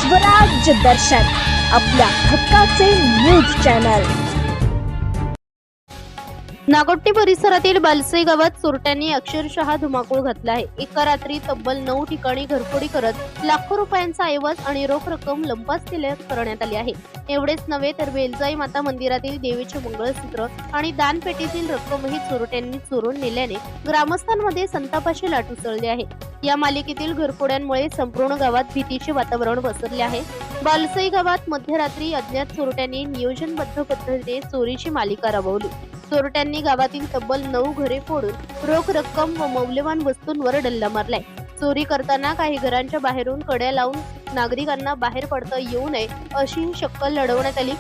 स्वराज्य दर्शन आपल्या हक्काचे न्यूज चॅनल। नागोटी परिसरातील बालसई गावात चोरट्यांनी अक्षरशः धुमाकूळ घातला आहे। एका रात्री तब्बल 9 ठिकाणी घरफोडी करत लाखो रुपयांचा ऐवज आणि रोख रक्कम लंपास करण्यात आली आहे। एवढेच नव्हे तर बेलजाई माता मंदिरातील देवीचे मंगळसूत्र आणि दानपेटीतील रक्कमही चोरट्यांनी चोरून नेल्याने ग्रामस्थांमध्ये संतापाची लाट उसळली आहे। या मालिकेतील घरफोड्यांमुळे संपूर्ण गावात भीतीचे वातावरण पसरले आहे। बालसई गावात मध्यरात्री अज्ञात चोरट्यांनी नियोजनबद्ध पद्धतीने चोरीची मालिका राबवली। चोरट्यांनी गावातील तब्बल 9 घरे फोडून रोख रक्कम व मौल्यवान वस्तूंवर डल्ला मारलाय। चोरी करताना काही घरांच्या बाहेरून कड्या लावून नागरिकांना बाहेर पडता येऊ नये अशी शक्कल लढवण्यात आली।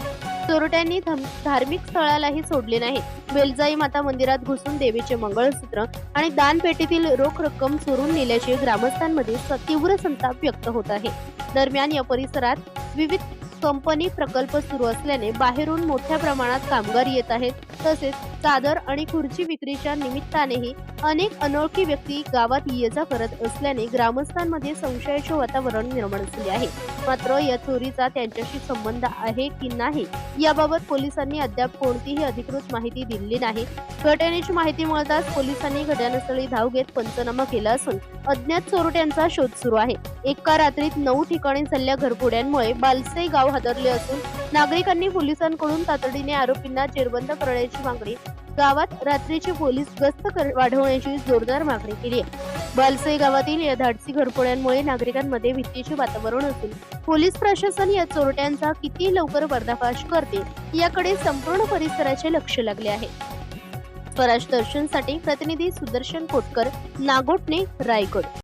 चोरट्यांनी धार्मिक स्थळालाही सोडले नाही। बेलजाई माता मंदिरात घुसून देवीचे मंगळसूत्र आणि दानपेटीतील रोख रक्कम चोरून नेल्याचे ग्रामस्थांमध्ये तीव्र संताप व्यक्त होत आहे। दरम्यान या परिसरात विविध कंपनी प्रकल्प सुरू असल्याने बाहेरून मोठ्या प्रमाणात कामगार येत आहेत। तसेच चादर आणि खुर्ची विक्रीच्या निमित्तानेही अनेक अनोळखी व्यक्ती गावात ये-जा करत असल्याने ग्रामस्थांमध्ये संशयाचे वातावरण निर्माण झाले आहे। मात्र या चोरीचा त्यांच्याशी संबंध आहे की नाही याबाबत पोलिसांनी अद्याप कोणतीही अधिकृत माहिती दिलेली नाही। घटनेची माहिती मिळताच पोलिसांनी घटनास्थळी धाव घेत पंचनामा केला असून अज्ञात चोरट्यांचा शोध सुरू आहे। एका रात्रीत 9 ठिकाणी झालेल्या घरफोड्यांमुळे बालसई गाव हादरले असून नागरिकांनी पोलिसांकडून तातडीने आरोपींना जेरबंद करण्याची मागणी, गावात रात्रीची पोलीस गस्त वाढवण्याची जोरदार मागणी केली आहे। बालसई गावातील या धाडसी घरफोड्यांमुळे नागरिकांमध्ये भीतीचे वातावरण असून पोलीस प्रशासन या चोरट्यांचा किती लवकर पर्दाफाश करते याकडे संपूर्ण परिसराचे लक्ष लागले आहे। स्वराज दर्शनसाठी प्रतिनिधी सुदर्शन कोटकर, नागोटणे, रायगड।